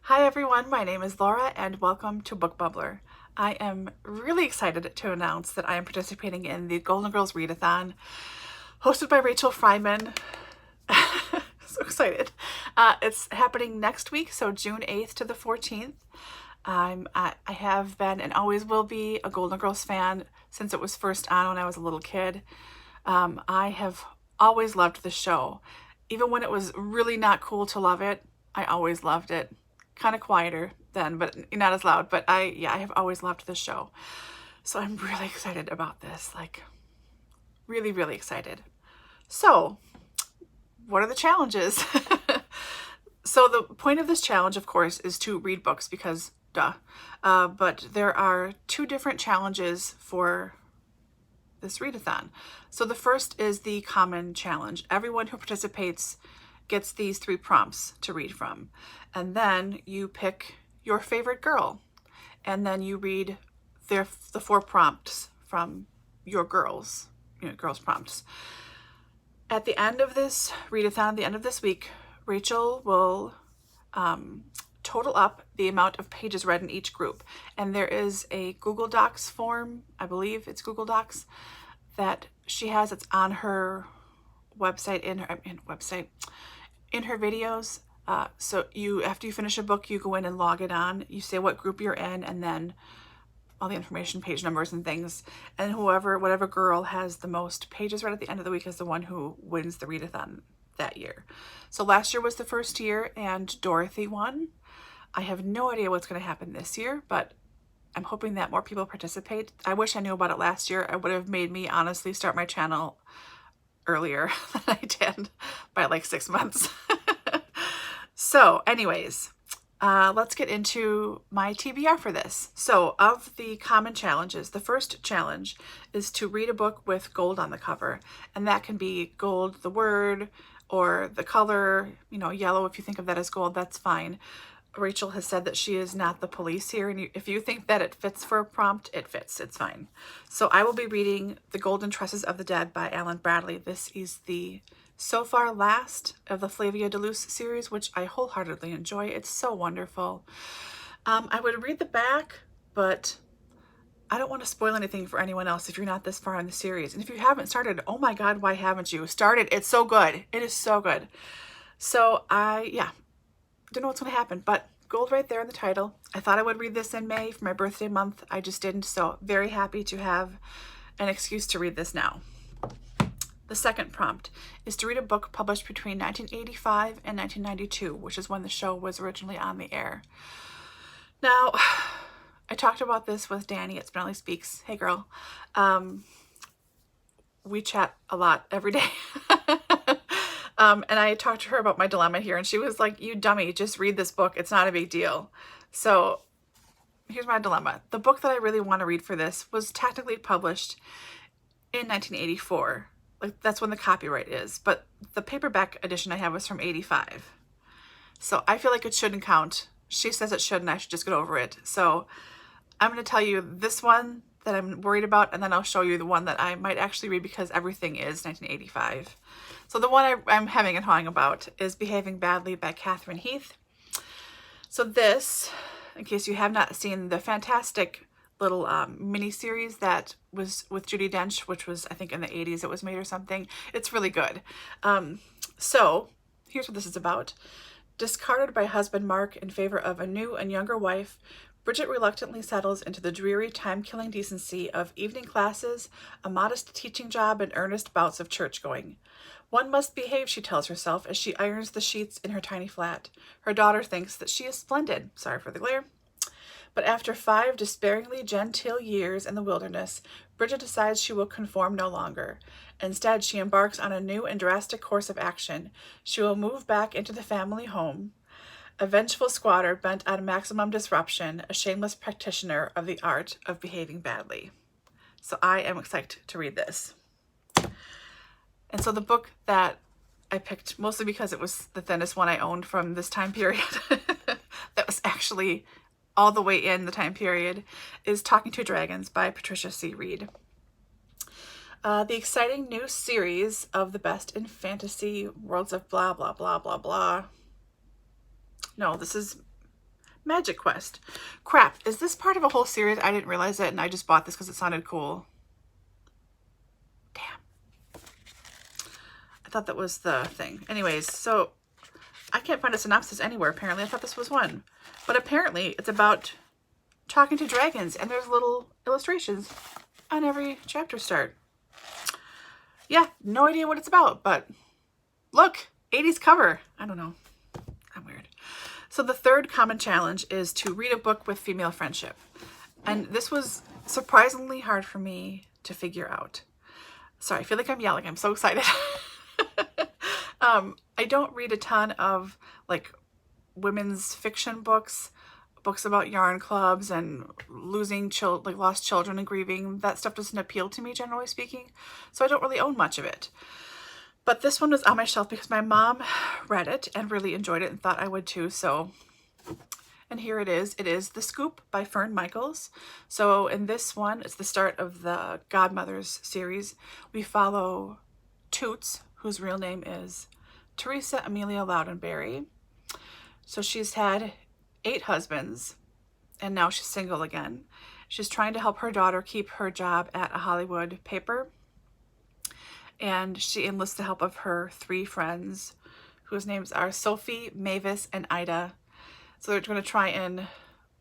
Hi everyone, my name is Laura and welcome to Book Bubbler. I am really excited to announce that I am participating in the Golden Girls Readathon hosted by Rachael Fryman. So excited. It's happening next week, so June 8th to the 14th. I have been and always will be a Golden Girls fan since it was first on when I was a little kid. I have always loved the show. Even when it was really not cool to love it, I always loved it. Kind of quieter then, but not as loud. But I have always loved this show. So I'm really excited about this. Like, really, really excited. So, what are the challenges? So the point of this challenge, of course, is to read books because, duh. But there are two different challenges for this readathon. So the first is the common challenge. Everyone who participates gets these 3 prompts to read from. And then you pick your favorite girl. And then you read the 4 prompts from your girls prompts. At the end of this readathon, the end of this week, Rachael will total up the amount of pages read in each group. And there is a Google Docs form, I believe it's Google Docs, that she has. It's on her website, in her videos. So after you finish a book, you go in and log it on. You say what group you're in, and then all the information, page numbers and things. And whatever girl has the most pages read at the end of the week is the one who wins the readathon that year. So last year was the first year, and Dorothy won. I have no idea what's going to happen this year, but I'm hoping that more people participate. I wish I knew about it last year. It would have made me honestly start my channel earlier than I did by like 6 months. So anyways, let's get into my TBR for this. So of the common challenges, the first challenge is to read a book with gold on the cover. And that can be gold, the word, or the color, yellow. If you think of that as gold, that's fine. Rachael has said that she is not the police here, and if you think that it fits for a prompt, it fits. It's fine. So I will be reading The Golden Tresses of the Dead by Alan Bradley. This is the so far last of the Flavia de Luce series, which I wholeheartedly enjoy. It's so wonderful. I would read the back, but I don't want to spoil anything for anyone else if you're not this far in the series. And if you haven't started, oh my God, why haven't you? Start it. It's so good. It is so good. So don't know what's going to happen, but gold right there in the title. I thought I would read this in May for my birthday month. I just didn't, so very happy to have an excuse to read this now. The second prompt is to read a book published between 1985 and 1992, which is when the show was originally on the air. Now, I talked about this with Danny at Spinelli Speaks. Hey girl. We chat a lot every day. And I talked to her about my dilemma here, and she was like, you dummy, just read this book. It's not a big deal. So here's my dilemma. The book that I really want to read for this was technically published in 1984. Like, that's when the copyright is. But the paperback edition I have was from 85. So I feel like it shouldn't count. She says it should, and I should just get over it. So I'm going to tell you this one that I'm worried about, and then I'll show you the one that I might actually read because everything is 1985. So the one I'm having and hawing about is Behaving Badly by Catherine Heath. So this, in case you have not seen the fantastic little mini-series that was with Judi Dench, which was, I think in the 80s it was made or something. It's really good. So here's what this is about. Discarded by husband Mark in favor of a new and younger wife, Bridget reluctantly settles into the dreary, time-killing decency of evening classes, a modest teaching job, and earnest bouts of church-going. One must behave, she tells herself, as she irons the sheets in her tiny flat. Her daughter thinks that she is splendid. Sorry for the glare. But after 5 despairingly genteel years in the wilderness, Bridget decides she will conform no longer. Instead, she embarks on a new and drastic course of action. She will move back into the family home, a vengeful squatter bent on maximum disruption, a shameless practitioner of the art of behaving badly. So I am excited to read this. And so the book that I picked, mostly because it was the thinnest one I owned from this time period, that was actually all the way in the time period, is Talking to Dragons by Patricia C. Wrede. The exciting new series of the best in fantasy worlds of blah, blah, blah, blah, blah. No, this is Magic Quest. Crap, is this part of a whole series? I didn't realize it, and I just bought this because it sounded cool. Damn. I thought that was the thing. Anyways, so I can't find a synopsis anywhere, apparently. I thought this was one. But apparently it's about talking to dragons, and there's little illustrations on every chapter start. Yeah, no idea what it's about, but look, 80s cover. I don't know. I'm weird. So the third common challenge is to read a book with female friendship. And this was surprisingly hard for me to figure out. Sorry, I feel like I'm yelling. I'm so excited. I don't read a ton of like women's fiction books about yarn clubs and losing lost children and grieving. That stuff doesn't appeal to me, generally speaking. So I don't really own much of it. But this one was on my shelf because my mom read it and really enjoyed it and thought I would too. So, and here it is. It is The Scoop by Fern Michaels. So in this one, it's the start of the Godmothers series. We follow Toots, whose real name is Teresa Amelia Loudenberry. So she's had 8 husbands, and now she's single again. She's trying to help her daughter keep her job at a Hollywood paper. And she enlists the help of her 3 friends, whose names are Sophie, Mavis, and Ida. So they're going to try and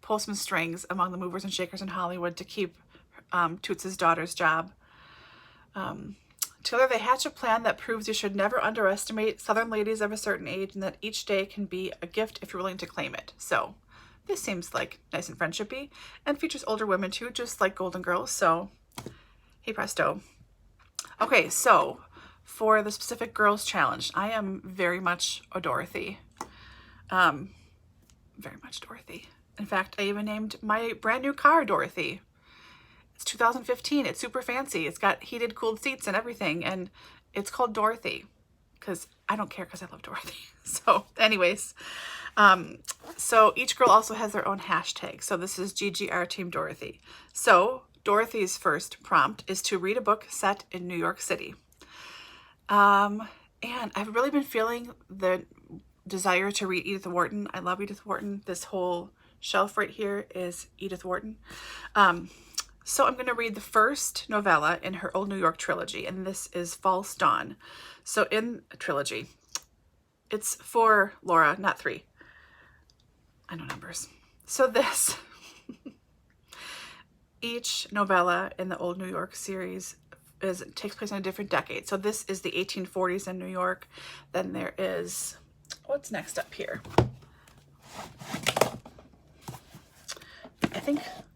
pull some strings among the movers and shakers in Hollywood to keep Toots' daughter's job. Together they hatch a plan that proves you should never underestimate Southern ladies of a certain age, and that each day can be a gift if you're willing to claim it. So this seems like nice and friendshipy, and features older women too, just like Golden Girls. So hey presto. Okay, so for the specific girls challenge, I am very much a Dorothy. Very much Dorothy. In fact, I even named my brand new car Dorothy. It's 2015. It's super fancy. It's got heated, cooled seats and everything. And it's called Dorothy because I don't care, because I love Dorothy. So anyways, so each girl also has their own hashtag. So this is GGR Team Dorothy. So Dorothy's first prompt is to read a book set in New York City. And I've really been feeling the desire to read Edith Wharton. I love Edith Wharton. This whole shelf right here is Edith Wharton. So I'm going to read the first novella in her Old New York trilogy, and this is False Dawn. So in a trilogy, it's 4, Laura, not 3. I know numbers. So this, each novella in the Old New York series takes place in a different decade. So this is the 1840s in New York. Then there is, what's next up here?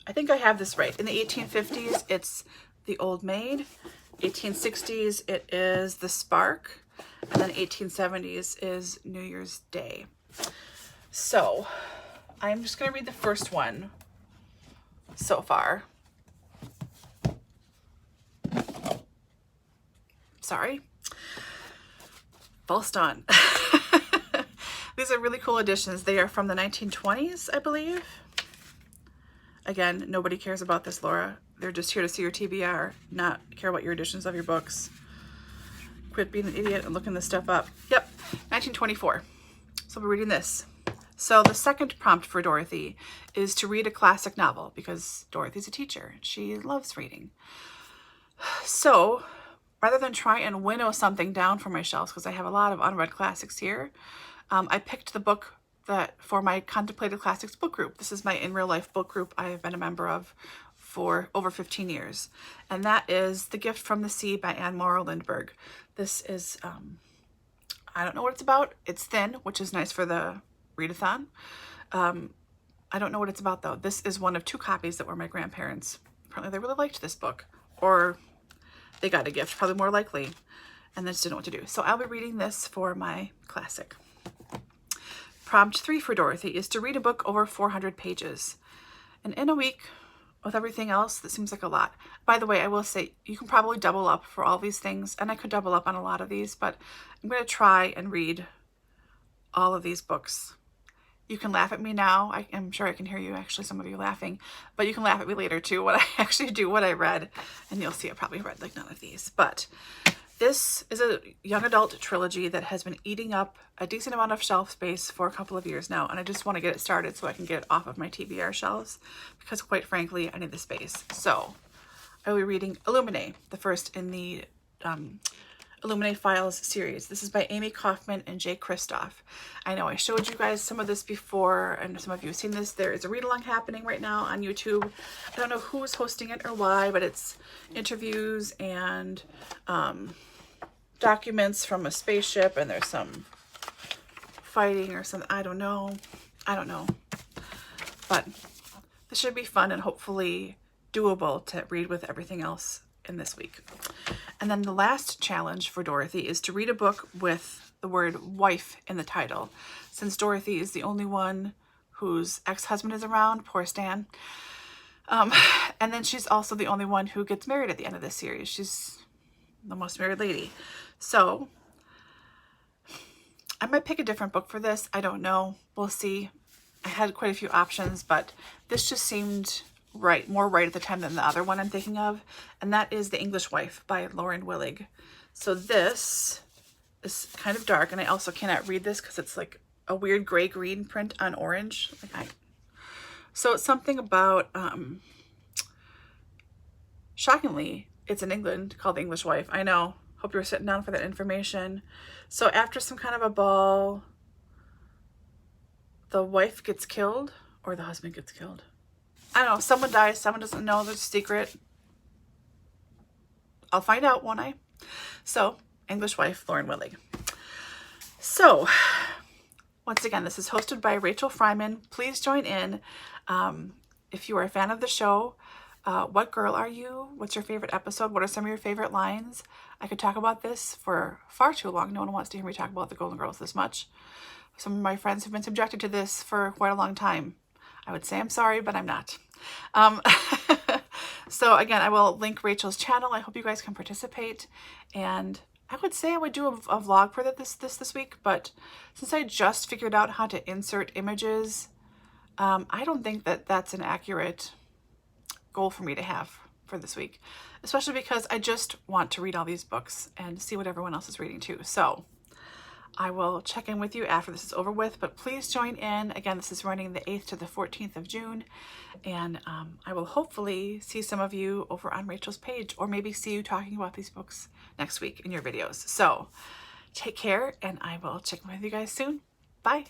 I think I have this right. In the 1850s, it's The Old Maid. 1860s, it is The Spark. And then 1870s is New Year's Day. So I'm just going to read the first one so far. Sorry. False Dawn. These are really cool editions. They are from the 1920s, I believe. Again, nobody cares about this, Laura. They're just here to see your TBR, not care about your editions of your books. Quit being an idiot and looking this stuff up. Yep, 1924. So we're reading this. So the second prompt for Dorothy is to read a classic novel, because Dorothy's a teacher. She loves reading. So rather than try and winnow something down from my shelves, because I have a lot of unread classics here, I picked the book that for my Contemplated Classics book group. This is my in real life book group I have been a member of for over 15 years. And that is The Gift from the Sea by Morrow Lindbergh. This is, I don't know what it's about. It's thin, which is nice for the readathon. I don't know what it's about though. This is one of 2 copies that were my grandparents. Apparently they really liked this book, or they got a gift, probably more likely, and they just didn't know what to do. So I'll be reading this for my classic. Prompt 3 for Dorothy is to read a book over 400 pages. And in a week, with everything else, that seems like a lot. By the way, I will say, you can probably double up for all these things, and I could double up on a lot of these, but I'm going to try and read all of these books. You can laugh at me now. I'm sure I can hear you, actually, some of you laughing, but you can laugh at me later too when I actually do what I read, and you'll see I probably read like none of these. But This is a young adult trilogy that has been eating up a decent amount of shelf space for a couple of years now, and I just want to get it started so I can get it off of my TBR shelves, because quite frankly, I need the space. So I will be reading Illuminae, the first in the Illuminae Files series. This is by Amy Kaufman and Jay Kristoff. I know I showed you guys some of this before, and some of you have seen this. There is a read-along happening right now on YouTube. I don't know who's hosting it or why, but it's interviews and documents from a spaceship, and there's some fighting or something. I don't know. But this should be fun and hopefully doable to read with everything else in this week. And then the last challenge for Dorothy is to read a book with the word wife in the title. Since Dorothy is the only one whose ex-husband is around, poor Stan. And then she's also the only one who gets married at the end of this series. She's the most married lady. So I might pick a different book for this. I don't know. We'll see. I had quite a few options, but this just seemed more right at the time than the other one I'm thinking of, and that is The English Wife by Lauren Willig. So this is kind of dark, and I also cannot read this because it's like a weird gray-green print on orange. So it's something about, shockingly, it's in England, called The English Wife. I know. Hope you were sitting down for that information. So after some kind of a ball, the wife gets killed, or the husband gets killed. I don't know, someone dies, someone doesn't know, there's a secret. I'll find out, won't I? So, English Wife, Lauren Willig. So, once again, this is hosted by Rachael Fryman. Please join in. If you are a fan of the show, what girl are you? What's your favorite episode? What are some of your favorite lines? I could talk about this for far too long. No one wants to hear me talk about the Golden Girls this much. Some of my friends have been subjected to this for quite a long time. I would say I'm sorry, but I'm not. So again, I will link Rachel's channel. I hope you guys can participate. And I would say I would do a vlog for this week, but since I just figured out how to insert images, I don't think that that's an accurate goal for me to have for this week, especially because I just want to read all these books and see what everyone else is reading too. So I will check in with you after this is over with, but please join in. Again, this is running the 8th to the 14th of June, and I will hopefully see some of you over on Rachel's page, or maybe see you talking about these books next week in your videos. So take care, and I will check in with you guys soon. Bye.